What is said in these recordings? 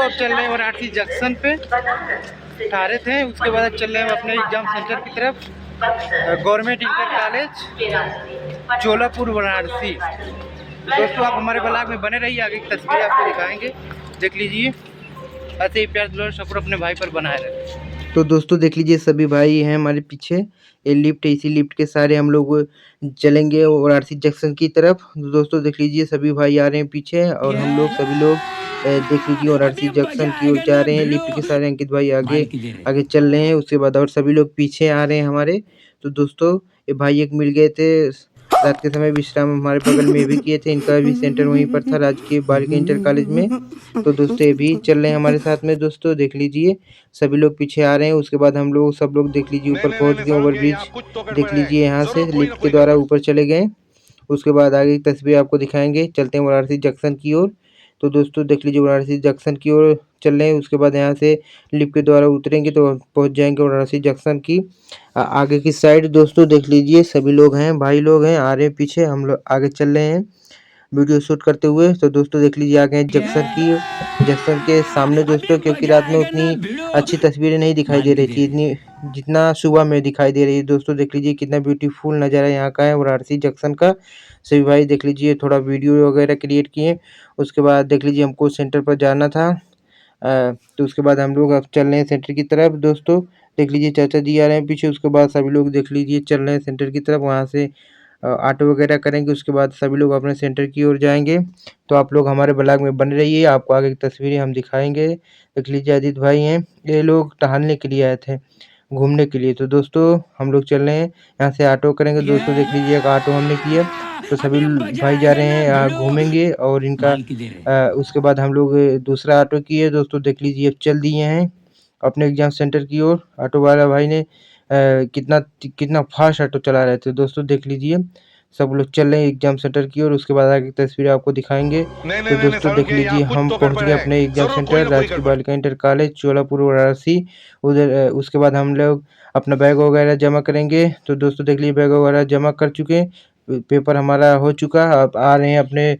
अब चल रहे हैं वाराणसी जंक्शन पे, ठहरे थे। उसके बाद चल रहे हैं अपने एग्जाम सेंटर की तरफ, government inter college Cholapur Varanasi. दोस्तों आप हमारे ब्लॉग में बने रहिए, आगे की तस्वीर आपको दिखाएंगे, देख लीजिए। ऐसे ही प्यार दुलार सपोर्ट अपने भाई पर बनाए रहे। तो दोस्तों देख लीजिए, सभी भाई हैं हमारे पीछे। ये लिफ्ट है, इसी लिफ्ट के सारे हम लोग चलेंगे वाराणसी जंक्शन की तरफ। दोस्तों देख लीजिए, सभी भाई आ रहे हैं पीछे, और हम लोग सभी लोग देख लीजिए वाराणसी जंक्शन की ओर जा रहे हैं। लिफ्ट के सारे अंकित भाई आगे आगे चल रहे हैं, उसके बाद और सभी लोग पीछे आ रहे हैं हमारे। तो दोस्तों ये भाई एक मिल गए थे, रात के समय विश्राम हमारे बगल में भी किए थे। इनका भी सेंटर वहीं पर था, राजकीय बालिका इंटर कॉलेज में। तो दोस्तों ये भी चल रहे हैं हमारे साथ में। दोस्तों देख लीजिए, सभी लोग पीछे आ रहे हैं। उसके बाद हम लोग सब लोग देख लीजिए ऊपर पहुंच गए, ओवर ब्रिज देख लीजिए, यहाँ से लिफ्ट के द्वारा ऊपर चले गए। उसके बाद आगे की तस्वीर आपको दिखाएंगे, चलते हैं वाराणसी जंक्शन की ओर। तो दोस्तों देख लीजिए, वाराणसी जंक्शन की ओर चल रहे हैं। उसके बाद यहाँ से लिफ्ट के द्वारा उतरेंगे तो पहुंच जाएंगे वाराणसी जंक्शन की आगे की साइड। दोस्तों देख लीजिए, सभी लोग हैं, भाई लोग हैं, आ रहे हैं पीछे, हम लोग आगे चल रहे हैं वीडियो शूट करते हुए। तो दोस्तों देख लीजिए, आ गए जंक्शन के सामने दोस्तों, क्योंकि रात में उतनी अच्छी तस्वीरें नहीं दिखाई दे रही थी इतनी जितना सुबह में दिखाई दे रही है। दोस्तों देख लीजिए, कितना ब्यूटीफुल नज़ारा यहाँ का है वाराणसी जंक्शन का। सभी भाई देख लीजिए, थोड़ा वीडियो वगैरह क्रिएट किए। उसके बाद देख लीजिए, हमको सेंटर पर जाना था, तो उसके बाद हम लोग अब चल रहे हैं सेंटर की तरफ। दोस्तों देख लीजिए, चाचा जी आ रहे हैं पीछे। उसके बाद सभी लोग देख लीजिए चल रहे हैं सेंटर की तरफ, वहाँ से ऑटो वगैरह करेंगे। उसके बाद सभी लोग अपने सेंटर की ओर जाएंगे। तो आप लोग हमारे ब्लॉग में बने रहिए, आपको आगे की तस्वीरें हम दिखाएंगे। देख लीजिए, अजीत भाई हैं, ये लोग टहलने के लिए आए थे, घूमने के लिए। तो दोस्तों हम लोग चल रहे हैं, यहाँ से ऑटो करेंगे। दोस्तों देख लीजिए, एक ऑटो हमने किया। तो सभी भाई जा रहे हैं, यहाँ घूमेंगे, और इनका उसके बाद हम लोग दूसरा ऑटो किए। दोस्तों देख लीजिए, अब चल दिए हैं अपने एग्जाम सेंटर की ओर। ऑटो वाला भाई ने कितना कितना फास्ट ऑटो चला रहे थे। दोस्तों देख लीजिए, सब लोग चल रहे हैं एग्जाम सेंटर की ओर। उसके बाद आगे की तस्वीर आपको दिखाएंगे। तो दोस्तों देख लीजिए, हम पहुंच गए अपने एग्जाम सेंटर, राजकीय बालिका इंटर कॉलेज चोलापुर वाराणसी। उधर उसके बाद हम लोग अपना बैग वगैरह जमा करेंगे। तो दोस्तों देख लीजिए, बैग वगैरह जमा कर चुके हैं, पेपर हमारा हो चुका। अब आ रहे हैं अपने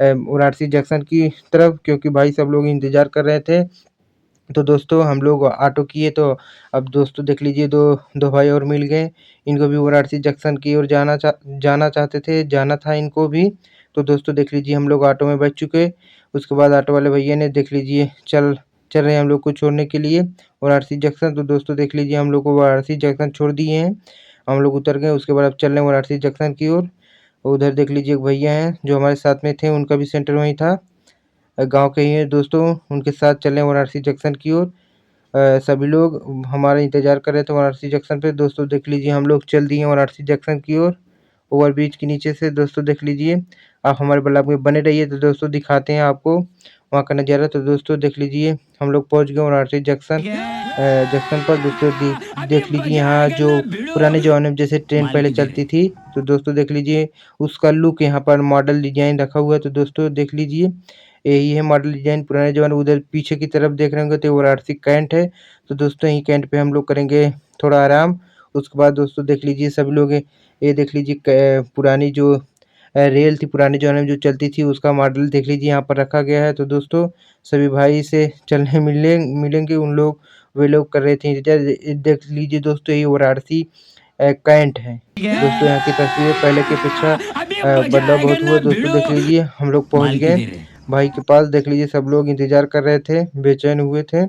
वाराणसी जंक्शन की तरफ, क्योंकि भाई सब लोग इंतजार कर रहे थे। तो दोस्तों हम लोग ऑटो किए। तो अब दोस्तों देख लीजिए, दो भाई और मिल गए। इनको भी वाराणसी जंक्शन की ओर जाना चाहते थे, जाना था इनको भी। तो दोस्तों देख लीजिए, हम लोग ऑटो में बैठ चुके। उसके बाद ऑटो वाले भैया ने देख लीजिए चल चल रहे हैं हम लोग को छोड़ने के लिए वाराणसी जंक्शन। तो दोस्तों देख लीजिए, हम लोग को वाराणसी जंक्शन छोड़ दिए हैं, हम लोग उतर गए। उसके बाद अब चल रहे हैं वाराणसी जंक्शन की ओर। उधर देख लीजिए, एक भैया हैं जो हमारे साथ में थे, उनका भी सेंटर वहीं था, गांव के ही हैं दोस्तों। उनके साथ चल रहे हैं वाराणसी जंक्शन की ओर। सभी लोग हमारा इंतजार कर रहे थे वाराणसी जंक्शन पे। दोस्तों देख लीजिए, हम लोग चल दिए वाराणसी जंक्शन की ओर, ओवर ब्रिज के नीचे से। दोस्तों देख लीजिए, आप हमारे ब्लॉग में बने रहिए। तो दोस्तों दिखाते हैं आपको वहाँ का नज़ारा। तो दोस्तों देख लीजिए, हम लोग पहुँच गए वाराणसी जंक्शन पर। दोस्तों देख लीजिए, यहाँ जो पुराने ज़माने में जैसे ट्रेन पहले चलती थी, तो दोस्तों देख लीजिए उसका लुक यहाँ पर मॉडल डिजाइन रखा हुआ है। तो दोस्तों देख लीजिए, यही है मॉडल डिजाइन पुराने जमाने। उधर पीछे की तरफ देख रहे होंगे तो वाराणसी कैंट है। तो दोस्तों यही कैंट पे हम लोग करेंगे थोड़ा आराम। उसके बाद दोस्तों देख लीजिए, सभी लोग ये देख लीजिए, पुरानी जो रेल थी पुराने जमाने में जो चलती थी, उसका मॉडल देख लीजिए यहाँ पर रखा गया है। तो दोस्तों सभी भाई से चलने मिलेंगे उन लोग, वे लोग कर रहे थे इंतजार। देख लीजिए दोस्तों, ये वाराणसी कैंट है। दोस्तों यहाँ की तस्वीरें पहले की अपेक्षा बदलाव बहुत हुआ। दोस्तों देख लीजिए, हम लोग पहुँच गए भाई के पास। देख लीजिए, सब लोग इंतजार कर रहे थे, बेचैन हुए थे।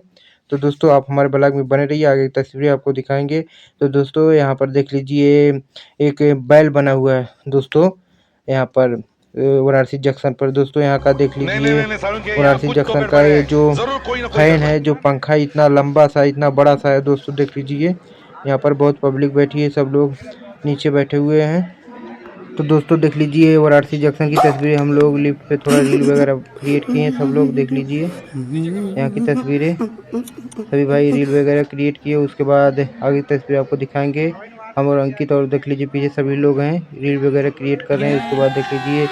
तो दोस्तों आप हमारे ब्लॉग में बने रहिए, आगे की तस्वीरें आपको दिखाएंगे। तो दोस्तों यहाँ पर देख लीजिए, एक बैल बना हुआ है दोस्तों, यहाँ पर वाराणसी जंक्शन पर। दोस्तों यहाँ का देख लीजिए, वाराणसी जंक्शन का ये जो फैन है, जो पंखा इतना लंबा सा इतना बड़ा सा है। दोस्तों देख लीजिए, यहाँ पर बहुत पब्लिक बैठी है, सब लोग नीचे बैठे हुए हैं। तो दोस्तों देख लीजिए, वाराणसी जंक्शन की तस्वीरें हम लोग लिफ्ट पे थोड़ा रील वगैरह क्रिएट किए हैं। सब लोग देख लीजिए यहाँ की तस्वीरें, सभी भाई रील वगैरह क्रिएट किए। उसके बाद आगे की तस्वीर आपको दिखाएंगे हम और अंकित। और देख लीजिए पीछे सभी लोग हैं, रील वगैरह क्रिएट कर रहे हैं। उसके बाद देख लीजिए,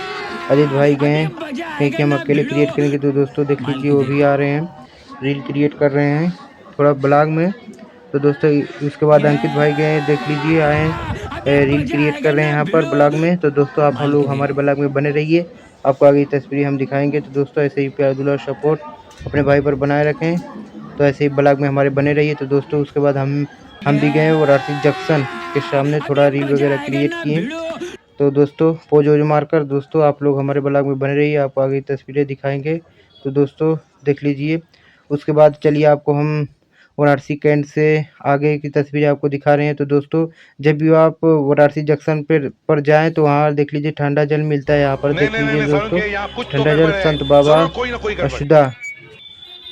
अजीत भाई गए हैं कहीं कि हम अकेले क्रिएट करेंगे। तो दोस्तों देख लीजिए, वो भी आ रहे हैं, रील क्रिएट कर रहे हैं थोड़ा ब्लॉग में। तो दोस्तों उसके बाद अंकित भाई गए हैं, देख लीजिए आए हैं, रील क्रिएट कर रहे हैं यहाँ पर ब्लॉग में। तो दोस्तों आप हम लोग हमारे ब्लॉग में बने रहिए, आपको आगे तस्वीरें हम दिखाएंगे। तो दोस्तों ऐसे ही प्यार दुलार सपोर्ट अपने भाई पर बनाए रखें। तो ऐसे ही ब्लॉग में हमारे बने रहिए। तो दोस्तों उसके बाद हम भी गए वाराणसी जंक्शन के सामने थोड़ा रील वगैरह क्रिएट किए। तो दोस्तों पोज वोज मारकर दोस्तों आप लोग हमारे ब्लॉग में बने रहिए, आपको आगे तस्वीरें दिखाएंगे। तो दोस्तों देख लीजिए। उसके बाद चलिए आपको हम वाराणसी कैंट से आगे की तस्वीरें आपको दिखा रहे हैं। तो दोस्तों जब भी आप वाराणसी जंक्शन पर जाएं तो वहाँ देख लीजिए ठंडा जल मिलता है। यहाँ पर देख लीजिए दोस्तों ठंडा जल संत बाबा अशुदा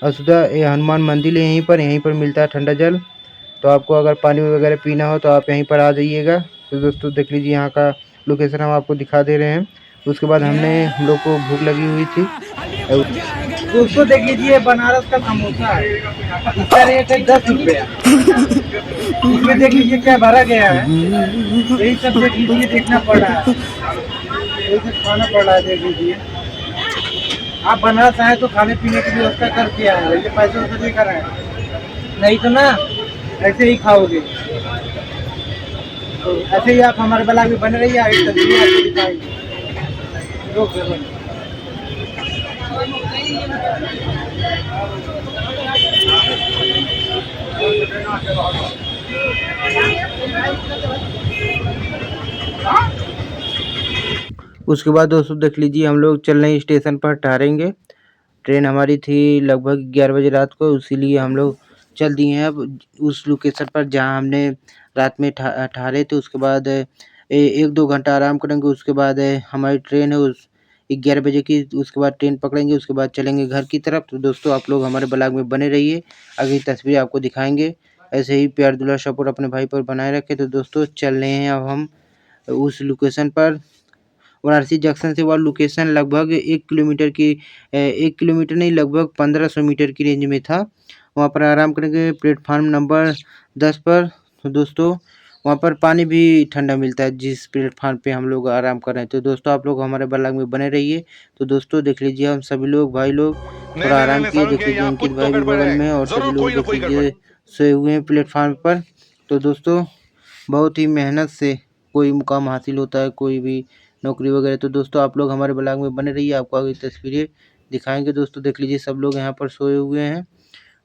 अशुदा ये हनुमान मंदिर है, यहीं पर मिलता है ठंडा जल। तो आपको अगर पानी वगैरह पीना हो तो आप यहीं पर आ जाइएगा। तो दोस्तों देख लीजिए यहाँ का लोकेशन हम आपको दिखा दे रहे हैं। उसके बाद हम लोग को भूख लगी हुई थी। दोस्तों देख लीजिए बनारस का समोसा है, इसका रेट है 10 रुपया। इसमें देख लीजिए क्या भरा गया है, यही सब देख लीजिए, देखना पड़ रहा है, यही सब खाना पड़ रहा है। देख लीजिए आप बनारस आए तो खाने पीने की व्यवस्था करके आए, ये पैसे वैसे लेकर आए, नहीं तो ना ऐसे ही खाओगे। तो ऐसे ही आप हमारे ब्लॉग में बने रहिए, आगे तस्वीरें आपको दिखाएंगे। उसके बाद दोस्तों देख लीजिए हम लोग चल रहे स्टेशन पर ठहरेंगे। ट्रेन हमारी थी लगभग 11 बजे रात को, इसीलिए हम लोग चल दिए हैं अब उस लोकेशन पर जहां हमने रात में ठहरे थे। उसके बाद 1-2 घंटा आराम करेंगे। उसके बाद हमारी ट्रेन है उस 11 बजे की, उसके बाद ट्रेन पकड़ेंगे, उसके बाद चलेंगे घर की तरफ। तो दोस्तों आप लोग हमारे ब्लॉग में बने रहिए, आगे की तस्वीर आपको दिखाएंगे। ऐसे ही प्यार दुलार सपोर्ट अपने भाई पर बनाए रखे। तो दोस्तों चल रहे हैं अब हम उस लोकेशन पर। वाराणसी जंक्शन से वह लोकेशन लगभग 1 किलोमीटर नहीं, लगभग 1500 मीटर की रेंज में था। वहाँ पर आराम करेंगे प्लेटफार्म नंबर 10 पर। तो दोस्तों वहाँ पर पानी भी ठंडा मिलता है जिस प्लेटफार्म पे हम लोग आराम कर रहे हैं। तो दोस्तों आप लोग हमारे ब्लॉग में बने रहिए। तो दोस्तों देख लीजिए हम सभी लोग भाई लोग थोड़ा आराम किए। देख लीजिए अंकित भाई भी बगल में, और सभी लोग देख लीजिए सोए हुए हैं प्लेटफार्म पर। तो दोस्तों बहुत ही मेहनत से कोई मुकाम हासिल होता है, कोई भी नौकरी वगैरह। तो दोस्तों आप लोग हमारे ब्लॉग में बने रहिए, आपको आगे तस्वीरें दिखाएंगे। दोस्तों देख लीजिए सब लोग यहाँ पर सोए हुए हैं।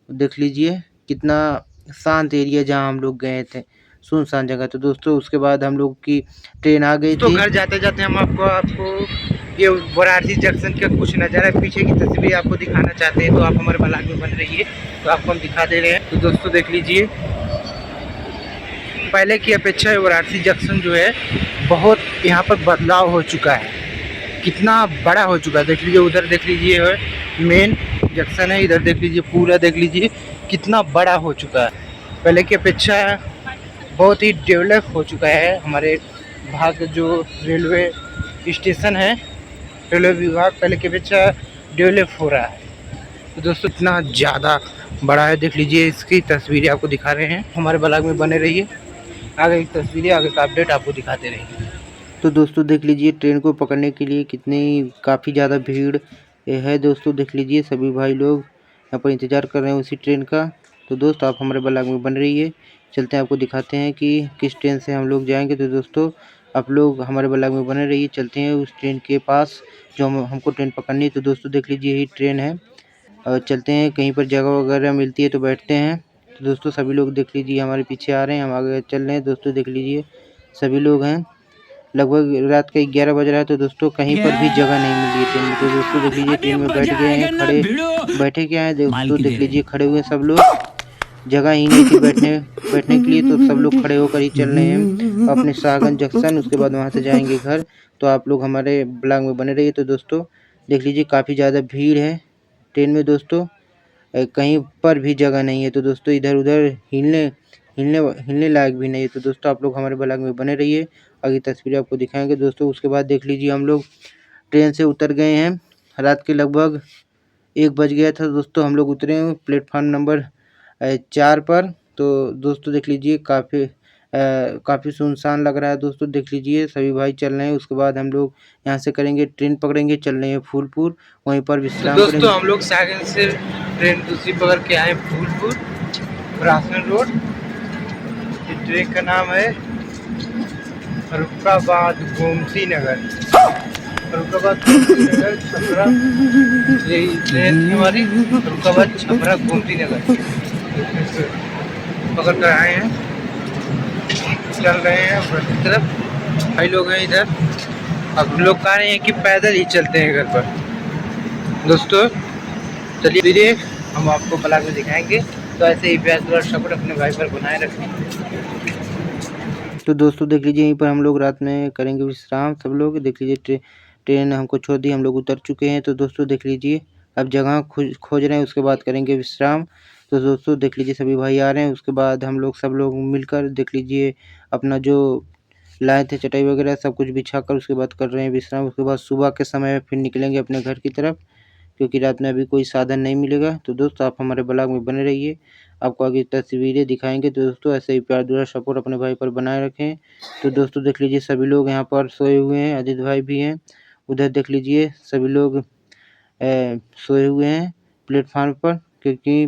देख लीजिए कितना शांत एरिया जहाँ हम लोग गए थे, सुनसान जगह। तो दोस्तों उसके बाद हम लोग की ट्रेन आ गई थी। तो घर जाते जाते हम आपको ये वाराणसी जंक्शन का कुछ नज़ारा पीछे की तस्वीर आपको दिखाना चाहते हैं। तो आप हमारे ब्लॉग में बने रहिए, तो आपको हम दिखा दे रहे हैं। तो दोस्तों देख लीजिए पहले की अपेक्षा वाराणसी जंक्शन जो है बहुत यहाँ पर बदलाव हो चुका है, कितना बड़ा हो चुका है। देख लीजिए उधर देख लीजिए मेन जंक्शन है, इधर देख लीजिए पूरा देख लीजिए कितना बड़ा हो चुका है। पहले की अपेक्षा बहुत ही डेवलप हो चुका है। हमारे भाग जो रेलवे स्टेशन है, रेलवे विभाग पहले की अपेक्षा डेवलप हो रहा है। तो दोस्तों इतना ज़्यादा बड़ा है, देख लीजिए इसकी तस्वीरें आपको दिखा रहे हैं। हमारे ब्लॉग में बने रहिए, आगे की तस्वीरें आगे का अपडेट आपको दिखाते रहेंगे। तो दोस्तों देख लीजिए ट्रेन को पकड़ने के लिए काफ़ी ज़्यादा भीड़ है। दोस्तों देख लीजिए सभी भाई लोग यहाँ पर इंतज़ार कर रहे हैं उसी ट्रेन का। तो दोस्त आप हमारे ब्लॉग में बन रही है, चलते हैं आपको दिखाते हैं कि किस ट्रेन से हम लोग जाएंगे। तो दोस्तों आप लोग हमारे ब्लॉग में बने रहिए, चलते हैं उस ट्रेन के पास जो हमको ट्रेन पकड़नी है। तो दोस्तों देख लीजिए यही ट्रेन है, और चलते हैं, कहीं पर जगह वगैरह मिलती है तो बैठते हैं। तो दोस्तों सभी लोग देख लीजिए हमारे पीछे आ रहे हैं, हम आगे चल रहे हैं। दोस्तों देख लीजिए सभी लोग हैं, लगभग रात का 11 बज रहा है। तो दोस्तों कहीं पर भी जगह नहीं मिली है ट्रेन में। तो दोस्तों देख लीजिए ट्रेन में बैठ गए हैं, बैठे क्या है दोस्तों देख लीजिए खड़े हुए सब लोग, जगह ही नहीं थी बैठने के लिए। तो सब लोग खड़े होकर ही चल रहे हैं अपने शाहगंज जंक्शन, उसके बाद वहाँ से जाएंगे घर। तो आप लोग हमारे ब्लॉग में बने रहिए। तो दोस्तों देख लीजिए काफ़ी ज़्यादा भीड़ है ट्रेन में दोस्तों, कहीं पर भी जगह नहीं है। तो दोस्तों इधर उधर हिलने लायक भी नहीं है। तो दोस्तों आप लोग हमारे ब्लॉग में बने रहिए, आगे तस्वीरें आपको दिखाएंगे। दोस्तों उसके बाद देख लीजिए हम लोग ट्रेन से उतर गए हैं, रात के लगभग 1 बज गया था। दोस्तों हम लोग उतरे हैं प्लेटफार्म नंबर 4 पर। तो दोस्तों देख लीजिए काफ़ी सुनसान लग रहा है। दोस्तों देख लीजिए सभी भाई चल रहे हैं। उसके बाद हम लोग यहाँ से करेंगे ट्रेन पकड़ेंगे, चल रहे हैं फूलपुर, वहीं पर विश्राम करेंगे। दोस्तों हम लोग सागंज से ट्रेन दूसरी पकड़ के आए फूलपुर रासन रोड। ट्रेन का नाम है फर्रुखाबाद गोमती नगर। फरुखाबाद नगर छपरा, यही ट्रेन थी हमारी फरुखाबाद छपरा गोमती नगर पकड़ कर आए हैं, चल रहे हैं घर की तरफ। भाई लोग हैं इधर, अब लोग कह रहे हैं कि पैदल ही चलते हैं घर पर। दोस्तों चलिए धीरे हम आपको ब्लॉग में दिखाएंगे, तो ऐसे ही प्यार और सपोर्ट अपने भाई पर बनाए रखें। तो दोस्तों देख लीजिए, यहीं पर हम लोग रात में करेंगे विश्राम। सब लोग देख लीजिए, ट्रेन हमको छोड़ दी, हम लोग उतर चुके हैं। तो दोस्तों देख लीजिए, अब जगह खोज रहे हैं, उसके बाद करेंगे विश्राम। तो दोस्तों देख लीजिए, सभी भाई आ रहे हैं, उसके बाद हम लोग सब लोग मिलकर देख लीजिए अपना जो लाए थे चटाई वगैरह सब कुछ बिछा कर उसके बाद कर रहे हैं विश्राम। उसके बाद सुबह के समय फिर निकलेंगे अपने घर की तरफ, क्योंकि रात में अभी कोई साधन नहीं मिलेगा। तो दोस्तों आप हमारे ब्लॉग में बने रहिए, आपको आगे तस्वीरें दिखाएंगे। तो दोस्तों ऐसे ही प्यार दुलार सपोर्ट अपने भाई पर बनाए रखें। तो दोस्तों देख लीजिए, सभी लोग यहाँ पर सोए हुए हैं, अजीत भाई भी हैं उधर, देख लीजिए सभी लोग सोए हुए हैं प्लेटफार्म पर, क्योंकि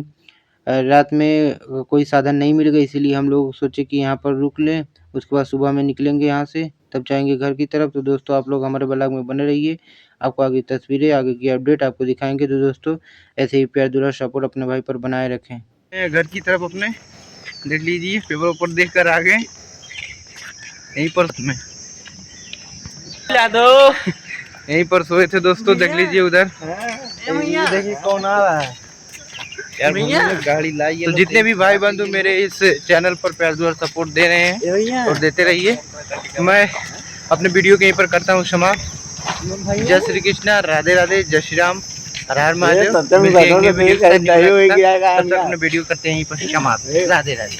रात में कोई साधन नहीं मिलेगा, इसीलिए हम लोग सोचे कि यहाँ पर रुक लें। उसके बाद सुबह में निकलेंगे यहाँ से, तब जाएंगे घर की तरफ। तो दोस्तों आप लोग हमारे ब्लॉग में बने रहिए, आपको आगे तस्वीरें आगे की अपडेट आपको दिखाएंगे। तो दोस्तों ऐसे ही प्यार दुलार सपोर्ट अपने भाई पर बनाए रखें। घर की तरफ अपने देख लीजिए, पेपर ऊपर देख कर आ गए, यहीं पर में यहीं पर सोए थे दोस्तों। देख लीजिए उधर, देखिए कौन आ रहा है यार, गाड़ी लाई। तो जितने भी भाई बंधु मेरे इस चैनल पर प्यार दुलार सपोर्ट दे रहे हैं और देते रहिए। मैं अपने वीडियो के यहीं पर करता हूँ समाप्त। जय श्री कृष्णा, राधे राधे, जय श्री राम, हर हर महादेव। अपने वीडियो करते हैं यहीं पर समाप्त। राधे राधे।